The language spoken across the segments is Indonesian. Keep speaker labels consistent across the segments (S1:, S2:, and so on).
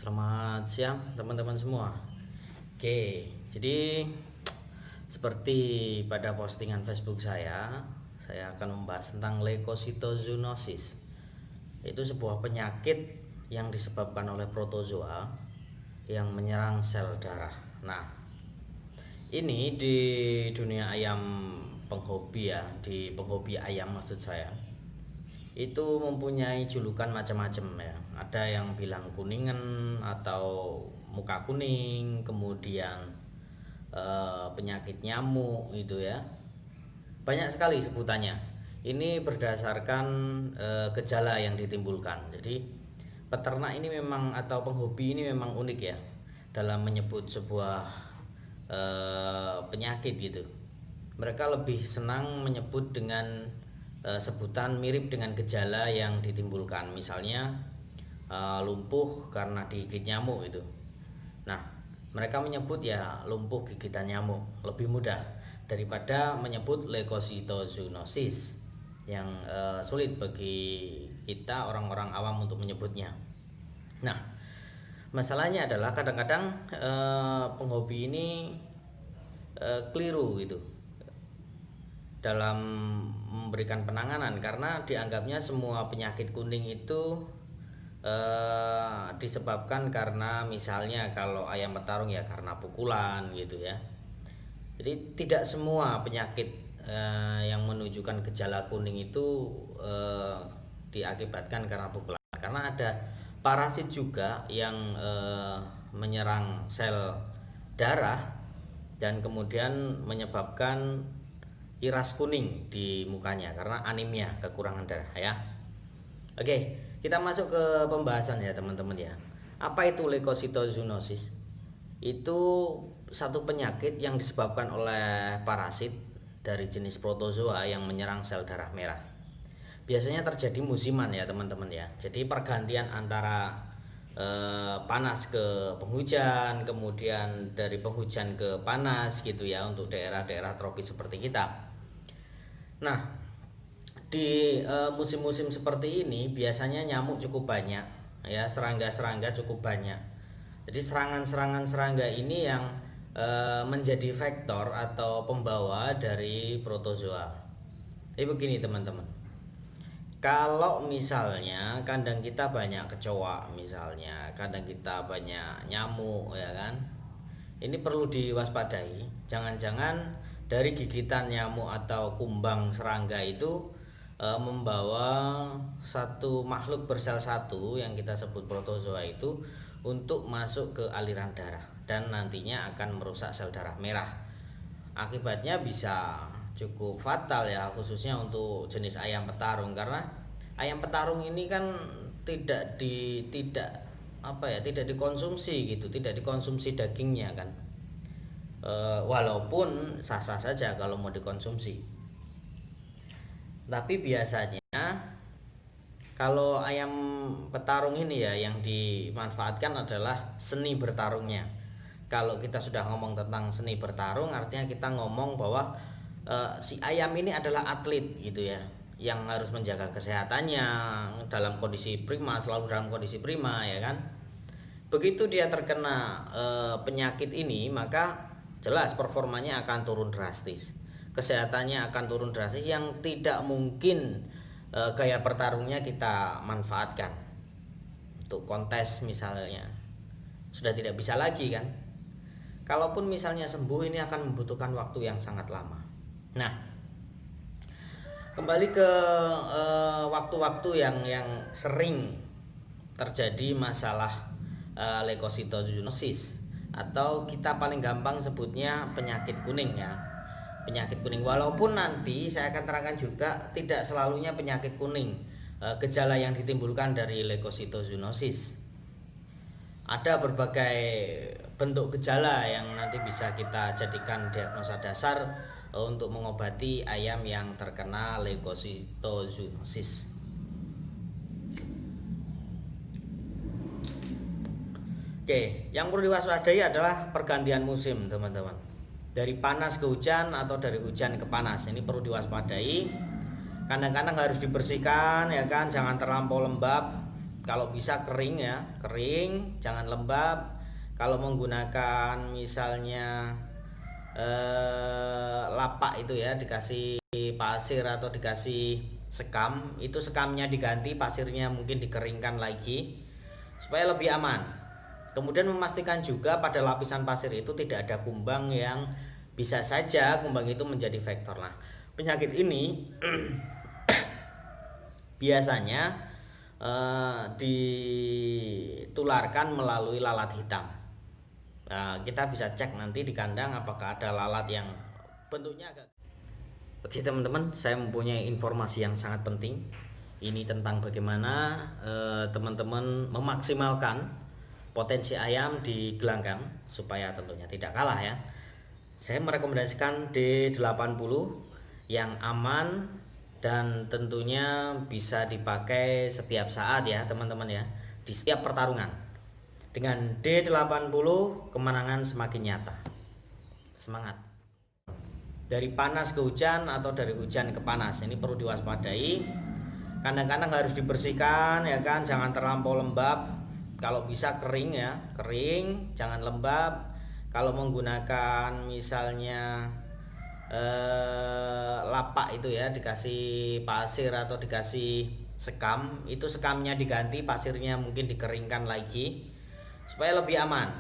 S1: Selamat siang teman-teman semua. Oke, jadi seperti pada postingan Facebook saya akan membahas tentang leukocytosis. Itu sebuah penyakit yang disebabkan oleh protozoa yang menyerang sel darah. Nah, ini di dunia ayam penghobi ya, di penghobi ayam maksud saya. Itu mempunyai julukan macam-macam ya. Ada yang bilang kuningan atau muka kuning, kemudian penyakit nyamuk itu ya. Banyak sekali sebutannya. Ini berdasarkan gejala yang ditimbulkan. Jadi peternak ini memang atau penghobi ini memang unik ya dalam menyebut sebuah penyakit gitu. Mereka lebih senang menyebut dengan sebutan mirip dengan gejala yang ditimbulkan, misalnya lumpuh karena digigit nyamuk itu. Nah, mereka menyebut ya lumpuh gigitan nyamuk, lebih mudah daripada menyebut leukocytosis yang sulit bagi kita orang-orang awam untuk menyebutnya. Nah, masalahnya adalah kadang-kadang penghobi ini keliru gitu dalam memberikan penanganan, karena dianggapnya semua penyakit kuning itu disebabkan karena misalnya kalau ayam petarung ya karena pukulan gitu ya. Jadi tidak semua penyakit yang menunjukkan gejala kuning itu diakibatkan karena pukulan, karena ada parasit juga yang menyerang sel darah dan kemudian menyebabkan iras kuning di mukanya karena anemia, kekurangan darah ya. Oke, kita masuk ke pembahasan ya teman-teman ya. Apa itu leukocytosis? Itu satu penyakit yang disebabkan oleh parasit dari jenis protozoa yang menyerang sel darah merah. Biasanya terjadi musiman ya teman-teman ya. Jadi pergantian antara panas ke penghujan, kemudian dari penghujan ke panas gitu ya untuk daerah-daerah tropis seperti kita. Nah, di musim-musim seperti ini biasanya nyamuk cukup banyak ya, serangga-serangga cukup banyak. Jadi serangan-serangan serangga ini yang menjadi vektor atau pembawa dari protozoa. Jadi begini teman-teman, kalau misalnya kandang kita banyak kecoa, misalnya kandang kita banyak nyamuk ya kan, ini perlu diwaspadai. Jangan-jangan dari gigitan nyamuk atau kumbang serangga itu membawa satu makhluk bersel satu yang kita sebut protozoa itu untuk masuk ke aliran darah dan nantinya akan merusak sel darah merah. Akibatnya bisa cukup fatal ya, khususnya untuk jenis ayam petarung, karena ayam petarung ini kan tidak dikonsumsi gitu, tidak dikonsumsi dagingnya kan. Walaupun sah-sah saja kalau mau dikonsumsi. Tapi biasanya kalau ayam petarung ini ya yang dimanfaatkan adalah seni bertarungnya. Kalau kita sudah ngomong tentang seni bertarung, artinya kita ngomong bahwa si ayam ini adalah atlet gitu ya, yang harus menjaga kesehatannya dalam kondisi prima, selalu dalam kondisi prima ya kan. Begitu dia terkena penyakit ini, maka jelas performanya akan turun drastis, kesehatannya akan turun drastis, yang tidak mungkin gaya bertarungnya kita manfaatkan untuk kontes misalnya, sudah tidak bisa lagi kan. Kalaupun misalnya sembuh, ini akan membutuhkan waktu yang sangat lama. Nah, kembali ke waktu-waktu yang sering terjadi masalah leukocytosis, atau kita paling gampang sebutnya penyakit kuning ya. Penyakit kuning, walaupun nanti saya akan terangkan juga tidak selalunya penyakit kuning gejala yang ditimbulkan dari leukocytosis. Ada berbagai bentuk gejala yang nanti bisa kita jadikan diagnosa dasar untuk mengobati ayam yang terkena leukocytosis. Oke, yang perlu diwaspadai adalah pergantian musim, teman-teman. Dari panas ke hujan atau dari hujan ke panas, ini perlu diwaspadai. Kadang-kadang harus dibersihkan ya kan, jangan terlampau lembab. kalau bisa kering ya, kering, jangan lembab. Kalau menggunakan misalnya lapak itu ya, dikasih pasir atau dikasih sekam, itu sekamnya diganti, pasirnya mungkin dikeringkan lagi supaya lebih aman. Kemudian memastikan juga pada lapisan pasir itu tidak ada kumbang yang bisa saja kumbang itu menjadi vektor. Nah, penyakit ini biasanya ditularkan melalui lalat hitam. Nah, kita bisa cek nanti di kandang apakah ada lalat yang bentuknya agak. Oke teman-teman, saya mempunyai informasi yang sangat penting. Ini tentang bagaimana teman-teman memaksimalkan potensi ayam di gelanggang supaya tentunya tidak kalah ya. Saya merekomendasikan D80 yang aman dan tentunya bisa dipakai setiap saat ya teman-teman ya, di setiap pertarungan. Dengan D80 kemenangan semakin nyata. Semangat. Dari panas ke hujan atau dari hujan ke panas, ini perlu diwaspadai. Kadang-kadang harus dibersihkan ya kan, jangan terlampau lembab. Kalau bisa kering ya, kering, jangan lembab. Kalau menggunakan misalnya lapak itu ya, dikasih pasir atau dikasih sekam, itu sekamnya diganti, pasirnya mungkin dikeringkan lagi supaya lebih aman.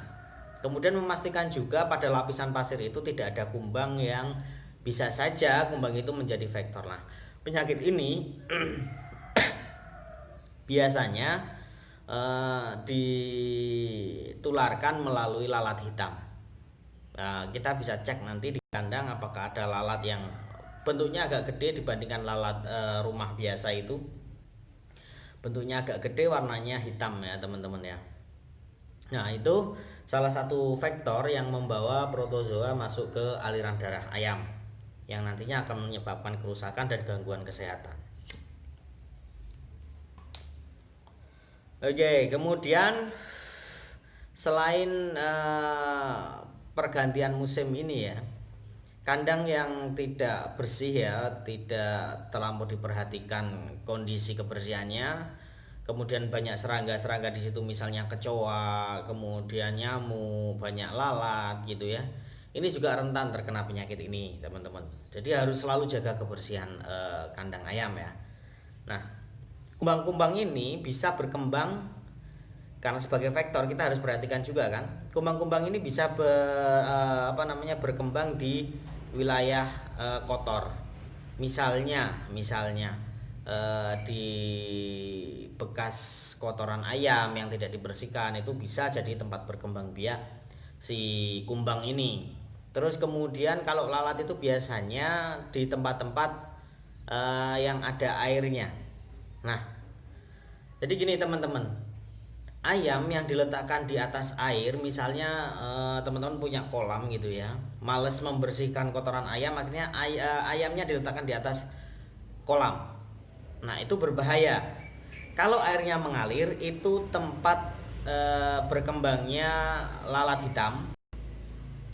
S1: Kemudian memastikan juga pada lapisan pasir itu tidak ada kumbang yang bisa saja kumbang itu menjadi vektor. Nah, penyakit ini biasanya ditularkan melalui lalat hitam. Nah, kita bisa cek nanti di kandang apakah ada lalat yang bentuknya agak gede dibandingkan lalat rumah biasa itu. Bentuknya agak gede, warnanya hitam ya teman-teman ya. Nah, itu salah satu faktor yang membawa protozoa masuk ke aliran darah ayam yang nantinya akan menyebabkan kerusakan dan gangguan kesehatan. Oke, kemudian selain pergantian musim ini ya, kandang yang tidak bersih ya, tidak terlampau diperhatikan kondisi kebersihannya, kemudian banyak serangga-serangga di situ, misalnya kecoa, kemudian nyamuk, banyak lalat gitu ya. Ini juga rentan terkena penyakit ini, teman-teman. Jadi harus selalu jaga kebersihan kandang ayam ya. Nah, kumbang-kumbang ini bisa berkembang karena sebagai vektor, kita harus perhatikan juga kan. Kumbang-kumbang ini bisa berkembang di wilayah kotor. Misalnya di bekas kotoran ayam yang tidak dibersihkan, itu bisa jadi tempat berkembang biak si kumbang ini. Terus kemudian kalau lalat itu biasanya di tempat-tempat yang ada airnya. Nah, jadi gini teman-teman, ayam yang diletakkan di atas air, misalnya teman-teman punya kolam gitu ya, males membersihkan kotoran ayam, akhirnya ayamnya diletakkan di atas kolam. Nah, itu berbahaya. Kalau airnya mengalir, itu tempat berkembangnya lalat hitam.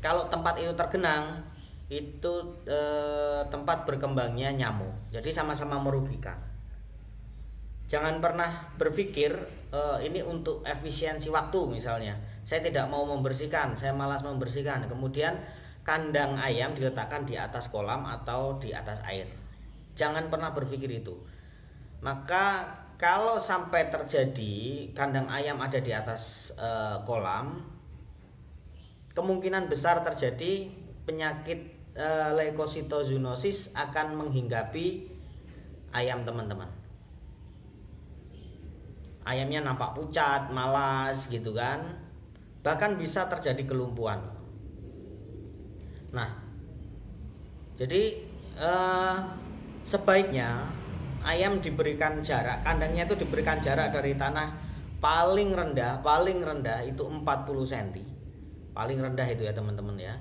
S1: Kalau tempat itu tergenang, itu tempat berkembangnya nyamuk. Jadi sama-sama merugikan. Jangan pernah berpikir ini untuk efisiensi waktu misalnya. Saya tidak mau membersihkan, saya malas membersihkan. Kemudian kandang ayam diletakkan di atas kolam atau di atas air. Jangan pernah berpikir itu. Maka kalau sampai terjadi kandang ayam ada di atas kolam, kemungkinan besar terjadi penyakit leukositozoonosis akan menghinggapi ayam teman-teman. Ayamnya nampak pucat, malas gitu kan. Bahkan bisa terjadi kelumpuhan. Nah, jadi sebaiknya ayam diberikan jarak, kandangnya itu diberikan jarak dari tanah paling rendah itu 40 cm. Paling rendah itu ya teman-teman ya,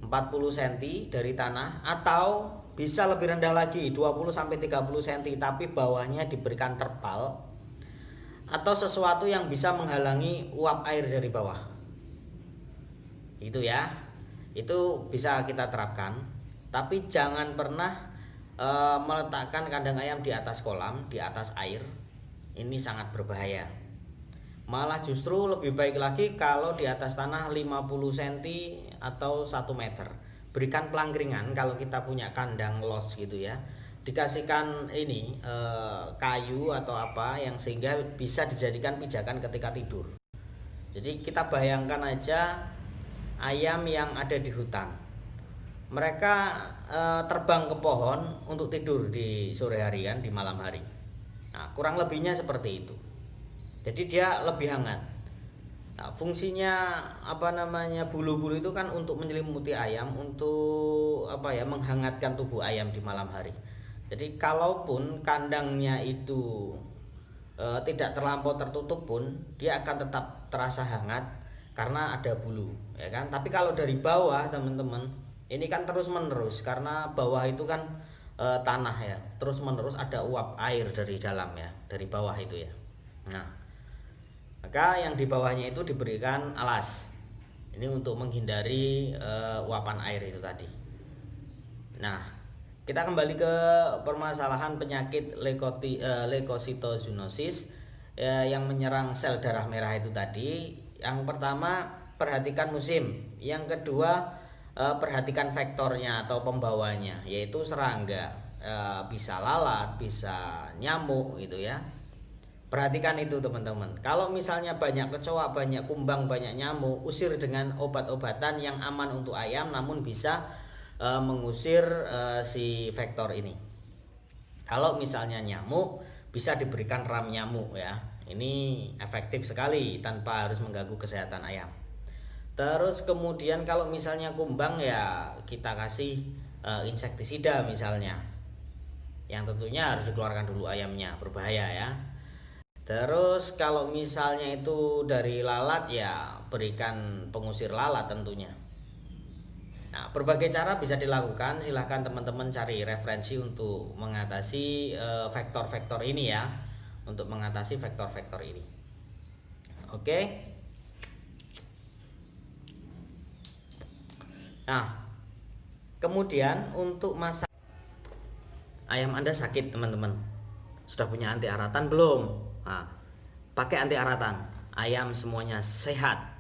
S1: 40 cm dari tanah, atau bisa lebih rendah lagi 20-30 cm, tapi bawahnya diberikan terpal atau sesuatu yang bisa menghalangi uap air dari bawah. Itu ya, itu bisa kita terapkan. Tapi jangan pernah meletakkan kandang ayam di atas kolam, di atas air. ini sangat berbahaya. Malah justru lebih baik lagi kalau di atas tanah 50 cm atau 1 meter. Berikan pelangkringan kalau kita punya kandang los gitu ya. Dikasihkan ini kayu atau apa yang sehingga bisa dijadikan pijakan ketika tidur. Jadi kita bayangkan aja ayam yang ada di hutan. Mereka terbang ke pohon untuk tidur di sore hari kan, di malam hari. Nah, kurang lebihnya seperti itu. Jadi dia lebih hangat. Nah, fungsinya bulu-bulu itu kan untuk menyelimuti ayam, untuk menghangatkan tubuh ayam di malam hari. Jadi kalaupun kandangnya itu tidak terlampau tertutup pun dia akan tetap terasa hangat karena ada bulu, ya kan. Tapi kalau dari bawah teman-teman, ini kan terus menerus karena bawah itu kan tanah ya, terus menerus ada uap air dari dalam ya, dari bawah itu ya. Nah, maka yang di bawahnya itu diberikan alas. Ini untuk menghindari uapan air itu tadi. Nah, kita kembali ke permasalahan penyakit leukositozoonosis yang menyerang sel darah merah itu tadi. Yang pertama, perhatikan musim. Yang kedua, perhatikan vektornya atau pembawanya, yaitu serangga, bisa lalat, bisa nyamuk gitu ya. Perhatikan itu teman-teman. Kalau misalnya banyak kecoa, banyak kumbang, banyak nyamuk, usir dengan obat-obatan yang aman untuk ayam namun bisa mengusir si vektor ini. Kalau misalnya nyamuk, bisa diberikan ram nyamuk ya. Ini efektif sekali tanpa harus mengganggu kesehatan ayam. Terus kemudian kalau misalnya kumbang ya kita kasih insektisida misalnya. Yang tentunya harus dikeluarkan dulu ayamnya, berbahaya ya. Terus kalau misalnya itu dari lalat ya berikan pengusir lalat tentunya. Nah, berbagai cara bisa dilakukan. Silahkan teman-teman cari referensi untuk mengatasi vektor-vektor ini ya. Untuk mengatasi vektor-vektor ini. Oke. Nah, kemudian untuk masa ayam Anda sakit teman-teman, sudah punya anti aratan belum? Nah, pakai anti aratan, ayam semuanya sehat.